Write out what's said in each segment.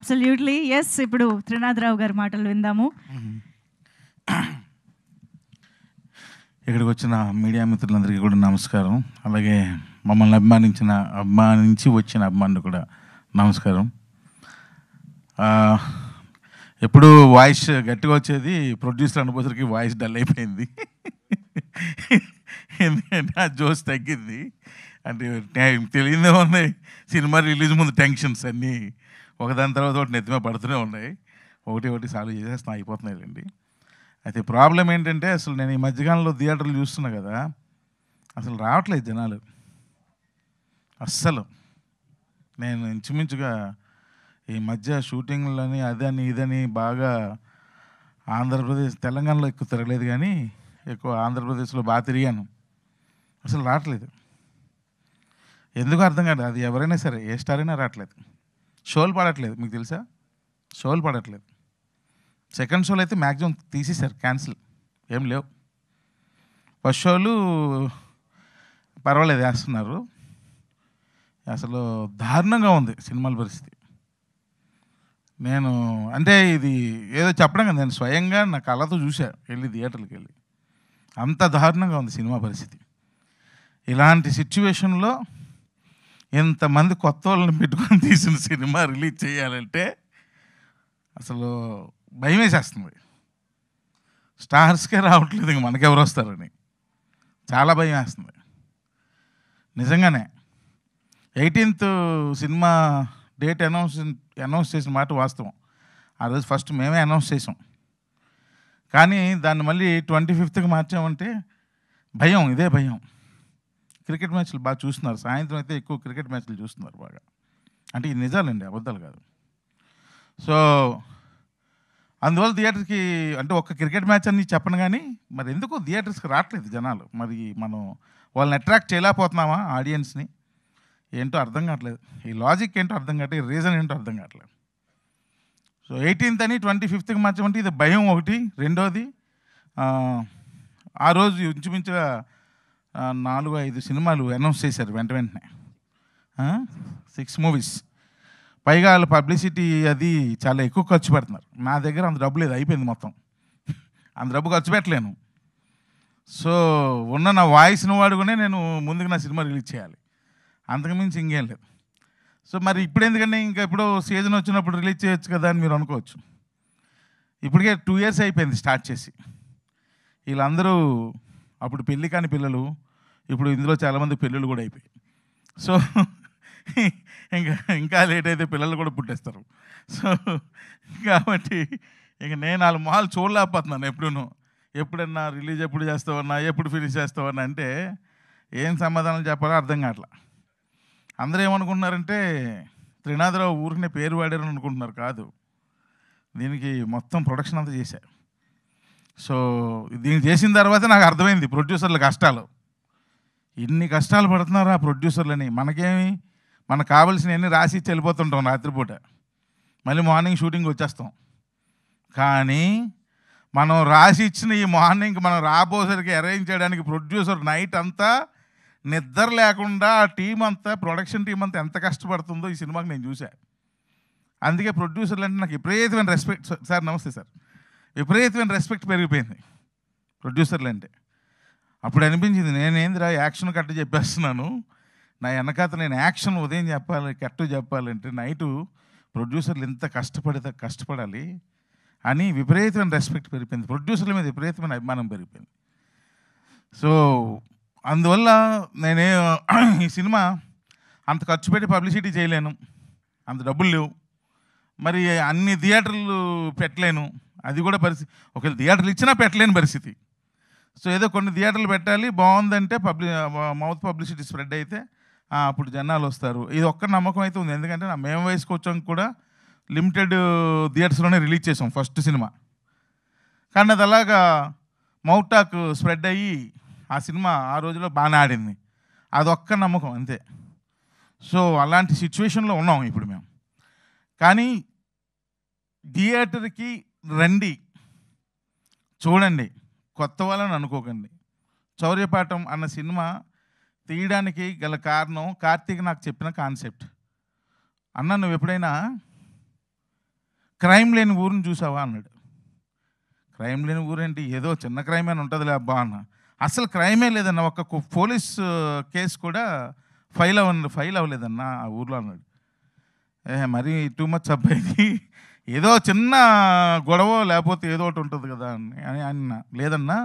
Absolutely yes. ఇప్పుడు త్రినాథరావు గారి మాటలు విందాము. ఇక్కడికి వచ్చిన మీడియా మిత్రులందరికీ కూడా నమస్కారం. అలాగే మమ్మల్ని అభిమానించి వచ్చిన అభిమానులు కూడా నమస్కారం. ఎప్పుడు వాయిస్ గట్టిగా వచ్చేది, ప్రొడ్యూసర్ అనుభూతికి వాయిస్ డల్ అయిపోయింది. ఎందుకంటే ఆ జోస్ తగ్గింది. అంటే తెలియదే ఉన్నాయి, సినిమా రిలీజ్ ముందు టెన్షన్స్ అన్నీ ఒకదాని తర్వాత ఒకటి నెత్తిమే పడుతూనే ఉన్నాయి. ఒకటి సాల్వ్ చేసేస్తున్నా, అయిపోతున్నాయండి. అయితే ప్రాబ్లం ఏంటంటే, అసలు నేను ఈ మధ్యకాలంలో థియేటర్లు చూస్తున్నా కదా, అసలు రావట్లేదు జనాలు అస్సలు. నేను ఇంచుమించుగా ఈ మధ్య షూటింగ్లని అదని ఇదని బాగా ఆంధ్రప్రదేశ్, తెలంగాణలో ఎక్కువ తిరగలేదు, కానీ ఎక్కువ ఆంధ్రప్రదేశ్లో బాగా తిరిగాను. అసలు రావట్లేదు, ఎందుకు అర్థం కాదు. అది ఎవరైనా సరే, ఏ స్టార్ అయినా రావట్లేదు. షోలు పడట్లేదు, మీకు తెలుసా? షోలు పడట్లేదు. సెకండ్ షోలు అయితే మ్యాక్సిమం తీసేశారు, క్యాన్సిల్, ఏం లేవు. ఫస్ట్ షోలు పర్వాలేదు వేస్తున్నారు. అసలు దారుణంగా ఉంది సినిమాల పరిస్థితి. నేను అంటే ఇది ఏదో చెప్పడం కదా, నేను స్వయంగా నా కళ్ళతో చూసా, వెళ్ళి థియేటర్కి వెళ్ళి. అంత దారుణంగా ఉంది సినిమా పరిస్థితి. ఇలాంటి సిచ్యువేషన్లో ఇంతమంది కొత్త వాళ్ళని పెట్టుకొని తీసిన సినిమా రిలీజ్ చేయాలంటే అసలు భయం వేసేస్తుంది. స్టార్స్కే రావట్లేదు, ఇంక మనకెవరు వస్తారని చాలా భయం వేస్తుంది నిజంగానే. 18th సినిమా డేట్ అనౌన్స్ చేసిన మాట వాస్తవం. ఆ రోజు ఫస్ట్ మేమే అనౌన్స్ చేసాం, కానీ దాన్ని మళ్ళీ 25th మార్చామంటే భయం, ఇదే భయం. క్రికెట్ మ్యాచ్లు బాగా చూస్తున్నారు, సాయంత్రం అయితే ఎక్కువ క్రికెట్ మ్యాచ్లు చూస్తున్నారు బాగా. అంటే ఇది నిజాలండి, అబద్ధాలు కాదు. సో అందువల్ల థియేటర్కి, అంటే ఒక్క క్రికెట్ మ్యాచ్ అని చెప్పను, కానీ మరి ఎందుకు థియేటర్స్కి రావట్లేదు జనాలు? మరి మనం వాళ్ళని అట్రాక్ట్ చేయలేకపోతున్నామా ఆడియన్స్ని? ఏంటో అర్థం కావట్లేదు. ఈ లాజిక్ ఏంటో అర్థం కావట్లేదు, రీజన్ ఏంటో అర్థం కావట్లేదు. సో 18th అని 25th మార్చమంటే ఇది భయం ఒకటి. రెండోది, ఆ రోజు ఇంచుమించుగా 4-5 సినిమాలు అనౌన్స్ చేశారు వెంటనే, 6 మూవీస్. పైగా వాళ్ళ పబ్లిసిటీ అది చాలా ఎక్కువ ఖర్చు పెడుతున్నారు. నా దగ్గర అంత డబ్బు లేదు, అయిపోయింది మొత్తం. అంత డబ్బు ఖర్చు పెట్టలేను. సో ఉన్న నా వాయిస్ని వాడుకునే నేను ముందుకు నా సినిమా రిలీజ్ చేయాలి, అంతకుమించి ఇంకేం లేదు. సో మరి ఇప్పుడు ఎందుకంటే, ఇంకా ఎప్పుడో సీజన్ వచ్చినప్పుడు రిలీజ్ చేయొచ్చు కదా అని మీరు అనుకోవచ్చు. ఇప్పటికే 2 years అయిపోయింది స్టార్ట్ చేసి. వీళ్ళందరూ అప్పుడు పెళ్ళి కాని పిల్లలు, ఇప్పుడు ఇందులో చాలామంది పెళ్ళిళ్ళు కూడా అయిపోయాయి. సో ఇంకా లేట్ అయితే పిల్లలు కూడా పుట్టేస్తారు. సో కాబట్టి ఇంక నేను వాళ్ళ మొహాలు చూడలేకపోతున్నాను. ఎప్పుడన్నా రిలీజ్ ఎప్పుడు చేస్తావన్నా, ఎప్పుడు ఫినిష్ చేస్తావన్నా అంటే ఏం సమాధానం చెప్పాలో అర్థం కావట్లా. అందరూ ఏమనుకుంటున్నారంటే, త్రినాథరావు ఊరికనే పేరు వాడారని అనుకుంటున్నారు. కాదు, దీనికి మొత్తం ప్రొడక్షన్ అంతా చేశారు. సో దీన్ని చేసిన తర్వాత నాకు అర్థమైంది ప్రొడ్యూసర్ల కష్టాలు. ఇన్ని కష్టాలు పడుతున్నారు ఆ ప్రొడ్యూసర్లని. మనకు కావాల్సినవన్నీ రాసి ఇచ్చి వెళ్ళిపోతుంటాం రాత్రిపూట, మళ్ళీ మార్నింగ్ షూటింగ్ వచ్చేస్తాం. కానీ మనం రాసి ఇచ్చిన ఈ మార్నింగ్ మనం రాబోసరికి అరేంజ్ చేయడానికి ప్రొడ్యూసర్ నైట్ అంతా నిద్ర లేకుండా, ఆ టీం అంతా, ప్రొడక్షన్ టీం అంతా ఎంత కష్టపడుతుందో ఈ సినిమాకి నేను చూశాను. అందుకే ప్రొడ్యూసర్లు అంటే నాకు విపరీతమైన రెస్పెక్ట్. సార్ నమస్తే సార్. విపరీతమైన రెస్పెక్ట్ పెరిగిపోయింది ప్రొడ్యూసర్లు అంటే. అప్పుడు అనిపించింది, నేనేందిరా యాక్షన్ కట్టు చెప్పేస్తున్నాను, నా వెనకాత నేను యాక్షన్ ఉదయం చెప్పాలి, కట్టు చెప్పాలంటే నైటు ప్రొడ్యూసర్లు ఎంత కష్టపడాలి అని విపరీతమైన రెస్పెక్ట్ పెరిగిపోయింది. ప్రొడ్యూసర్ల మీద విపరీతమైన అభిమానం పెరిగిపోయింది. సో అందువల్ల నేనే ఈ సినిమా అంత ఖర్చు పెట్టి పబ్లిసిటీ చేయలేను, అంత డబ్బులు లేవు, మరి అన్ని థియేటర్లు పెట్టలేను, అది కూడా పరిస్థితి. ఒకవేళ థియేటర్లు ఇచ్చినా పెట్టలేని పరిస్థితి. సో ఏదో కొన్ని థియేటర్లు పెట్టాలి, బాగుందంటే మౌత్ పబ్లిసిటీ స్ప్రెడ్ అయితే అప్పుడు జనాలు వస్తారు. ఇది ఒక్క నమ్మకం అయితే ఉంది. ఎందుకంటే మేము వయసుకు వచ్చాం కూడా లిమిటెడ్ థియేటర్స్లోనే రిలీజ్ చేసాం ఫస్ట్ సినిమా, కానీ అది అలాగా మౌత్ టాక్ స్ప్రెడ్ అయ్యి ఆ సినిమా ఆ రోజులో బాగానే ఆడింది. అదొక్క నమ్మకం అంతే. సో అలాంటి సిచ్యువేషన్లో ఉన్నాం ఇప్పుడు మేము. కానీ థియేటర్కి రండి, చూడండి, కొత్త వాళ్ళని అనుకోకండి. చౌర్యపాఠం అన్న సినిమా తీయడానికి గల కారణం కార్తీక్ నాకు చెప్పిన కాన్సెప్ట్. అన్న, నువ్వు ఎప్పుడైనా క్రైమ్ లేని ఊరిని చూసావా అన్నాడు. క్రైమ్ లేని ఊరేంటి, ఏదో చిన్న క్రైమ్ అని ఉంటుందిలే అబ్బా అన్న. అసలు క్రైమే లేదన్న, ఒక పోలీస్ కేసు కూడా ఫైల్ అవ్వలేదన్న ఆ ఊర్లో అన్నాడు. మరీ టూ మచ్ అబ్బాయికి, ఏదో చిన్న గొడవ లేకపోతే ఏదో ఒకటి ఉంటుంది కదా అని అన్న. లేదన్నా,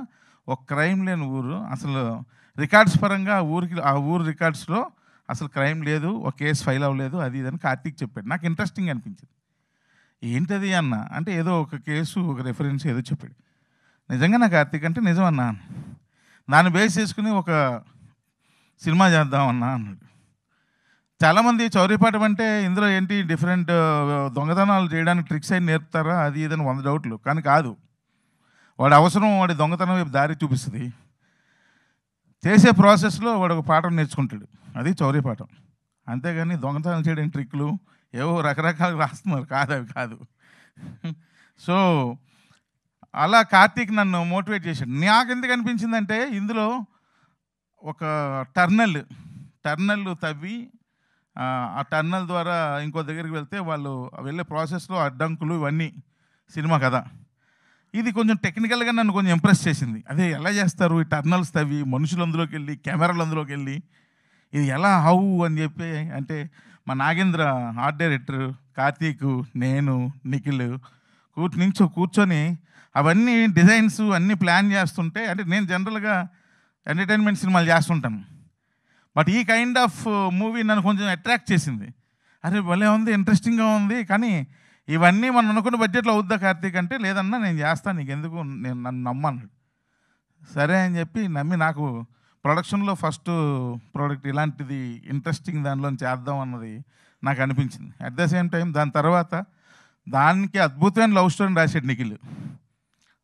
ఒక క్రైమ్ లేని ఊరు, అసలు రికార్డ్స్ పరంగా ఆ ఊరు రికార్డ్స్లో అసలు క్రైమ్ లేదు, ఒక కేసు ఫైల్ అవ్వలేదు, అది ఇదని కార్తీక్ చెప్పాడు. నాకు ఇంట్రెస్టింగ్ అనిపించింది. ఏంటది అన్న అంటే, ఏదో ఒక కేసు, ఒక రెఫరెన్స్ ఏదో చెప్పాడు. నిజంగా నాకు కార్తీక్ అంటే నిజం అన్నా, దాన్ని బేస్ చేసుకుని ఒక సినిమా చేద్దామన్నా అన్నాడు. చాలామంది చౌర్యపాఠం అంటే ఇందులో ఏంటి డిఫరెంట్ దొంగతనాలు చేయడానికి ట్రిక్స్ అయిన నేర్పుతారా, అది ఇదని 100 డౌట్లు. కానీ కాదు, వాడి అవసరం వాడి దొంగతనం వైపు దారి చూపిస్తుంది. చేసే ప్రాసెస్లో వాడు ఒక పాఠం నేర్చుకుంటాడు, అది చౌర్యపాఠం. అంతేగాని దొంగతనం చేయడానికి ట్రిక్లు ఏవో రకరకాలు రాస్తున్నారు, కాదు అవి కాదు. సో అలా కార్తీక్ నన్ను మోటివేట్ చేశాడు. నాకు ఎందుకు అనిపించిందంటే, ఇందులో ఒక టర్నల్ తవ్వి ఆ టర్నల్ ద్వారా ఇంకో దగ్గరికి వెళ్తే వాళ్ళు వెళ్ళే ప్రాసెస్లో అడ్డంకులు ఇవన్నీ సినిమా కదా. ఇది కొంచెం టెక్నికల్గా నన్ను కొంచెం ఇంప్రెస్ చేసింది. అదే ఎలా చేస్తారు ఈ టర్నల్స్ తవ్వి, మనుషులు అందులోకి వెళ్ళి, కెమెరాలు అందులోకి వెళ్ళి, ఇది ఎలా హౌ అని చెప్పి అంటే మా నాగేంద్ర ఆర్ట్ డైరెక్టర్, కార్తీక్, నేను, నిఖిల్ కూర్చొని అవన్నీ డిజైన్స్ అన్నీ ప్లాన్ చేస్తుంటే, అంటే నేను జనరల్గా ఎంటర్టైన్మెంట్ సినిమాలు చేస్తుంటాను, బట్ ఈ కైండ్ ఆఫ్ మూవీ నన్ను కొంచెం అట్రాక్ట్ చేసింది. అరే భలే ఉంది, ఇంట్రెస్టింగ్గా ఉంది, కానీ ఇవన్నీ మనం అనుకున్న బడ్జెట్లో అవుద్దా కార్తీక్ అంటే, లేదన్నా నేను చేస్తాను, నీకు ఎందుకు, నన్ను నమ్మన్నాడు. సరే అని చెప్పి నమ్మి, నాకు ప్రొడక్షన్లో ఫస్ట్ ప్రోడక్ట్ ఇలాంటిది ఇంట్రెస్టింగ్ దానిలో చేద్దాం అన్నది నాకు అనిపించింది. అట్ ద సేమ్ టైం దాని తర్వాత దానికి అద్భుతమైన లవ్ స్టోరీని రాశాడు నిఖిల్.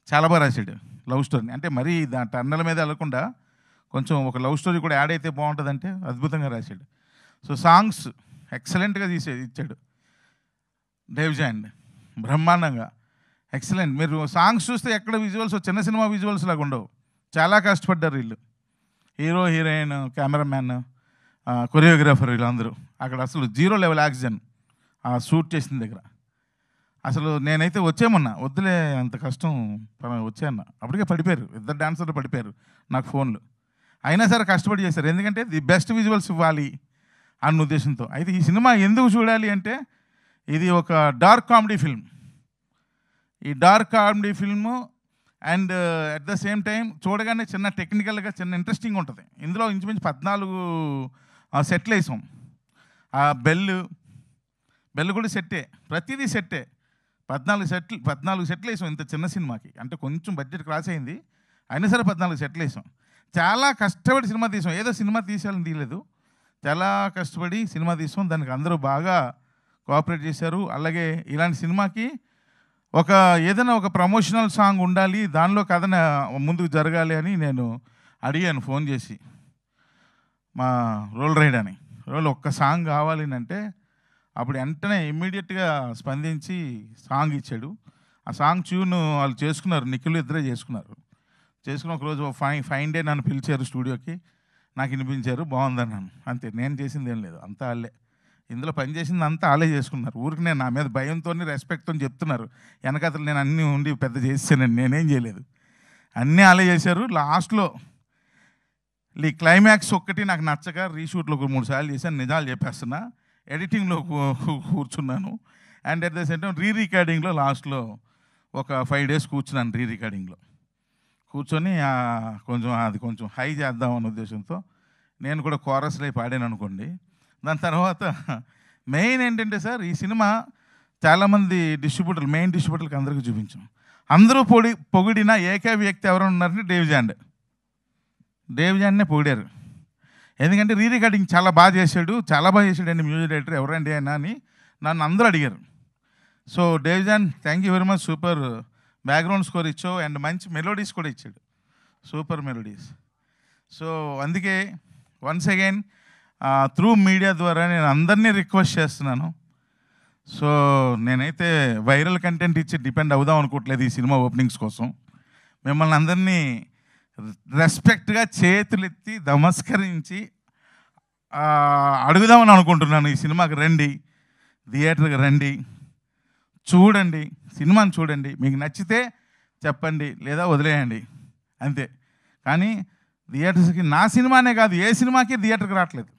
చాలా బాగా రాశాడు లవ్ స్టోరీని. అంటే మరీ టర్నల్ మీద వెళ్ళకుండా కొంచెం ఒక లవ్ స్టోరీ కూడా యాడ్ అయితే బాగుంటుందంటే అద్భుతంగా రాశాడు. సో సాంగ్స్ ఎక్సలెంట్గా ఇచ్చాడు దేవ్జాన్, బ్రహ్మాండంగా ఎక్సలెంట్. మీరు సాంగ్స్ చూస్తే ఎక్కడ విజువల్స్ చిన్న సినిమా విజువల్స్ లాగా ఉండవు, చాలా కష్టపడ్డారు వీళ్ళు. హీరో, హీరోయిన్, కెమెరామ్యాన్, కొరియోగ్రాఫర్, వీళ్ళందరూ అక్కడ అసలు 0 లెవెల్ ఆక్సిజన్ ఆ షూట్ చేసిన దగ్గర. అసలు నేనైతే వచ్చేమన్నా, వద్దులే అంత కష్టం వచ్చాయన్న, అప్పటికే పడిపోయారు, ఇద్దరు డాన్సర్లు పడిపోయారు నాకు ఫోన్లు. అయినా సరే కష్టపడి చేశారు, ఎందుకంటే ది బెస్ట్ విజువల్స్ ఇవ్వాలి అన్న ఉద్దేశంతో. అయితే ఈ సినిమా ఎందుకు చూడాలి అంటే, ఇది ఒక డార్క్ కామెడీ ఫిల్మ్. ఈ dark comedy film and at the same time చూడగానే చిన్న టెక్నికల్గా చిన్న ఇంట్రెస్టింగ్ ఉంటుంది. ఇందులో ఇంచుమించు 14 సెట్లు వేసాం. ఆ బెల్ కూడా సెట్టే, ప్రతిదీ సెట్టే. 14 సెట్లు వేసాం ఇంత చిన్న సినిమాకి. అంటే కొంచెం బడ్జెట్ క్రాస్ అయింది, అయినా సరే 14 సెట్లు వేసాం. చాలా కష్టపడి సినిమా తీసాం, ఏదో సినిమా తీసేయాలని తీయలేదు, చాలా కష్టపడి సినిమా తీసాం. దానికి అందరూ బాగా కోఆపరేట్ చేశారు. అలాగే ఇలాంటి సినిమాకి ఏదైనా ఒక ప్రమోషనల్ సాంగ్ ఉండాలి, దానిలో కథ ముందుకు జరగాలి అని నేను అడిగాను ఫోన్ చేసి మా రోల్ రైడ్ అని. ఒక్క సాంగ్ కావాలి అంటే అప్పుడు వెంటనే ఇమ్మీడియట్గా స్పందించి సాంగ్ ఇచ్చాడు. ఆ సాంగ్ ట్యూన్ వాళ్ళు చేసుకున్నారు, నిఖిల్ ఇద్దరే చేసుకున్నారు. చేసుకుని ఒకరోజు ఫైన్ డే నన్ను పిలిచారు స్టూడియోకి, నాకు వినిపించారు, బాగుందన్నాను. అంతే, నేను చేసింది ఏం లేదు, అంతా వాళ్ళే. ఇందులో పనిచేసింది అంతా వాళ్ళే చేసుకున్నారు. ఊరికి నేను నా మీద భయంతో, రెస్పెక్ట్తో చెప్తున్నారు, వెనకతలు నేను అన్నీ ఉండి పెద్ద చేసానండి, నేనేం చేయలేదు, అన్నీ వాళ్ళే చేశారు. లాస్ట్లో ఈ క్లైమాక్స్ ఒక్కటి నాకు నచ్చక రీషూట్లో 3 సార్లు చేశాను, నిజాలు చెప్పేస్తున్నా. ఎడిటింగ్లో కూర్చున్నాను, and at the same time రికార్డింగ్లో లాస్ట్లో ఒక 5 days కూర్చున్నాను. రికార్డింగ్లో కూర్చొని కొంచెం హై చేద్దామన్న ఉద్దేశంతో నేను కూడా కోరస్లో పాడాను అనుకోండి. దాని తర్వాత మెయిన్ ఏంటంటే సార్, ఈ సినిమా చాలామంది మెయిన్ డిస్ట్రిబ్యూటర్లకు అందరికీ చూపించాం. అందరూ పొగిడిన ఏకైక వ్యక్తి ఎవరు ఉన్నారంటే దేవ్జాన్నే పొగిడారు. ఎందుకంటే రికార్డింగ్ చాలా బాగా చేశాడు అండి మ్యూజిక్ డైరెక్టర్, ఎవరండి అయినా అని నన్ను అందరూ అడిగారు. So Devjan, thank you very much, super background score ఇచ్చావు అండ్ మంచి మెలోడీస్ కూడా ఇచ్చాడు, సూపర్ మెలోడీస్. సో అందుకే వన్స్ అగైన్ త్రూ మీడియా ద్వారా నేను అందరినీ రిక్వెస్ట్ చేస్తున్నాను. సో నేనైతే వైరల్ కంటెంట్ ఇచ్చి డిపెండ్ అవుదాం అనుకోవట్లేదు ఈ సినిమా ఓపెనింగ్స్ కోసం. మిమ్మల్ని అందరినీ రెస్పెక్ట్గా చేతులెత్తి నమస్కరించి అడుగుదామని అనుకుంటున్నాను. ఈ సినిమాకి రండి, థియేటర్కి రండి, చూడండి, సినిమాని చూడండి, మీకు నచ్చితే చెప్పండి లేదా వదిలేయండి అంతే. కానీ థియేటర్స్కి నా సినిమానే కాదు ఏ సినిమాకి థియేటర్కి రావట్లేదు.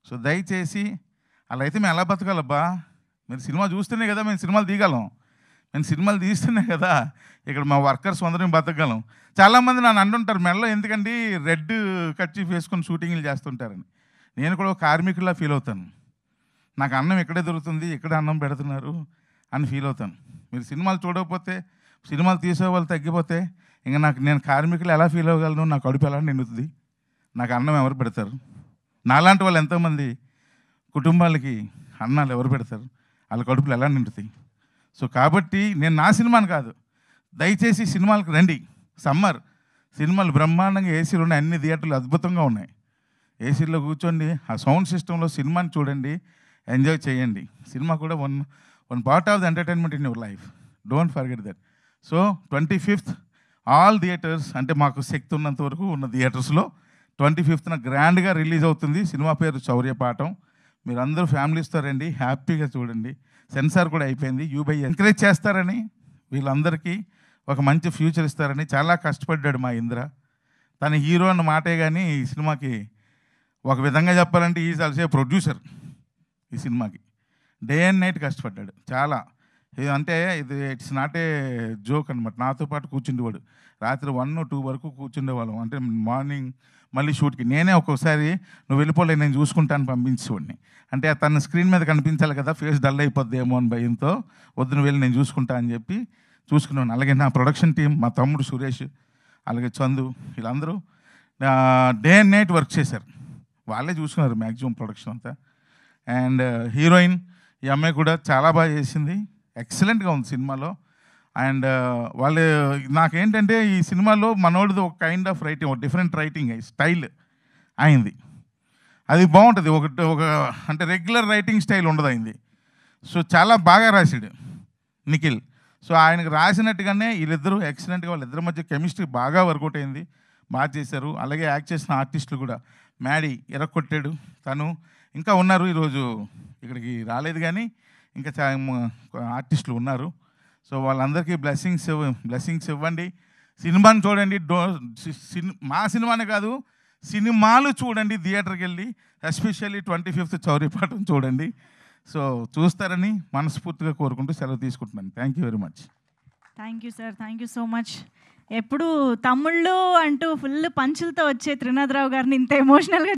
సో దయచేసి అలా అయితే మేము ఎలా బతకాలబ్బా? మీరు సినిమా చూస్తేనే కదా మేము సినిమాలు తీయగలం. మేము సినిమాలు తీస్తేనే కదా ఇక్కడ మా వర్కర్స్ అందరం బతకగలం. చాలామంది నన్ను అంటుంటారు, మెడలో ఎందుకండి రెడ్ కర్చీఫ్ వేసుకొని షూటింగ్లు చేస్తుంటారని. నేను కూడా ఒక కార్మికుల్లా ఫీల్ అవుతాను. నాకు అన్నం ఇక్కడే దొరుకుతుంది, ఇక్కడే అన్నం పెడుతున్నారు అని ఫీల్ అవుతాను. మీరు సినిమాలు చూడకపోతే, సినిమాలు తీసే వాళ్ళు తగ్గిపోతే ఇంకా నేను కార్మికులు ఎలా ఫీల్ అవ్వగలను? నా కడుపు ఎలా నిండుతుంది? నాకు అన్నం ఎవరు పెడతారు? నాలాంటి వాళ్ళు ఎంతోమంది కుటుంబాలకి అన్నాలు ఎవరు పెడతారు? వాళ్ళ కడుపులు ఎలా నిండుతాయి? సో కాబట్టి నేను నా సినిమాని కాదు, దయచేసి సినిమాలకు రండి. సమ్మర్ సినిమాలు బ్రహ్మాండంగా ఏసీలు ఉన్నాయి, అన్ని థియేటర్లు అద్భుతంగా ఉన్నాయి. ఏసీలో కూర్చోండి, ఆ సౌండ్ సిస్టంలో సినిమాని చూడండి, ఎంజాయ్ చేయండి. సినిమా కూడా one part of the entertainment in your life. Don't forget that. So 25th all theatres, అంటే మాకు శక్తి ఉన్నంత వరకు ఉన్న థియేటర్స్లో 25th గ్రాండ్గా రిలీజ్ అవుతుంది. సినిమా పేరు శౌర్యపాఠం. మీరు అందరూ ఫ్యామిలీస్తో రండి, హ్యాపీగా చూడండి. సెన్సార్ కూడా అయిపోయింది. యూబై ఎంకరేజ్ చేస్తారని, వీళ్ళందరికీ ఒక మంచి ఫ్యూచర్ ఇస్తారని చాలా కష్టపడ్డాడు మా ఇంద్ర. తన హీరో అన్న మాటే కానీ ఈ సినిమాకి ఒక విధంగా చెప్పాలంటే ఈజ్ ఆల్సో ప్రొడ్యూసర్. ఈ సినిమాకి డే అండ్ నైట్ కష్టపడ్డాడు చాలా. అంటే ఇది ఇట్స్ నాట్ ఏ జోక్ అనమాట. నాతో పాటు కూర్చుండేవాడు, రాత్రి 1-2 వరకు కూర్చుండేవాళ్ళం. అంటే మార్నింగ్ మళ్ళీ షూట్కి నేనే ఒక్కొక్కసారి నువ్వు వెళ్ళిపోలే నేను చూసుకుంటాను పంపించేవాడిని. అంటే తన స్క్రీన్ మీద కనిపించాలి కదా, ఫేస్ డల్ అయిపోద్దేమో అని భయంతో వద్దున వెళ్ళి నేను చూసుకుంటా అని చెప్పి చూసుకునేవాడిని. అలాగే నా ప్రొడక్షన్ టీం, మా తమ్ముడు సురేష్, అలాగే చందు, వీళ్ళందరూ డే అండ్ నైట్ వర్క్ చేశారు. వాళ్ళే చూసుకున్నారు మ్యాక్సిమం ప్రొడక్షన్ అంతా. అండ్ హీరోయిన్ ఈ అమ్మాయి కూడా చాలా బాగా చేసింది, ఎక్సలెంట్గా ఉంది సినిమాలో. అండ్ వాళ్ళు నాకేంటంటే ఈ సినిమాలో మనోడిది ఒక కైండ్ ఆఫ్ రైటింగ్, ఒక డిఫరెంట్ రైటింగ్ స్టైల్ అయింది. అది బాగుంటుంది. ఒక అంటే రెగ్యులర్ రైటింగ్ స్టైల్ ఉండదు అయింది. సో చాలా బాగా రాశాడు నిఖిల్. సో ఆయనకు రాసినట్టుగానే వీళ్ళిద్దరూ ఎక్సలెంట్గా, వాళ్ళిద్దరి మధ్య కెమిస్ట్రీ బాగా వర్కౌట్ అయింది, బాగా చేశారు. అలాగే యాక్ట్ చేసిన ఆర్టిస్టులు కూడా, మ్యాడీ ఎరక్కొట్టాడు, తను ఇంకా ఉన్నారు, ఈరోజు ఇక్కడికి రాలేదు కానీ ఇంకా ఆర్టిస్టులు ఉన్నారు. సో వాళ్ళందరికీ బ్లెస్సింగ్స్ ఇవ్వండి. సినిమాని చూడండి. మా సినిమానే కాదు, సినిమాలు చూడండి థియేటర్కి వెళ్ళి. ఎస్పెషల్లీ 25th శౌర్యపాఠం చూడండి. సో చూస్తారని మనస్ఫూర్తిగా కోరుకుంటూ సెలవు తీసుకుంటున్నాను. Thank you very much. Thank you sir, thank you so much. ఎప్పుడు తమ్ముళ్ళు అంటూ ఫుల్ పంచులతో వచ్చే త్రినాథరావు గారిని ఇంత ఎమోషనల్గా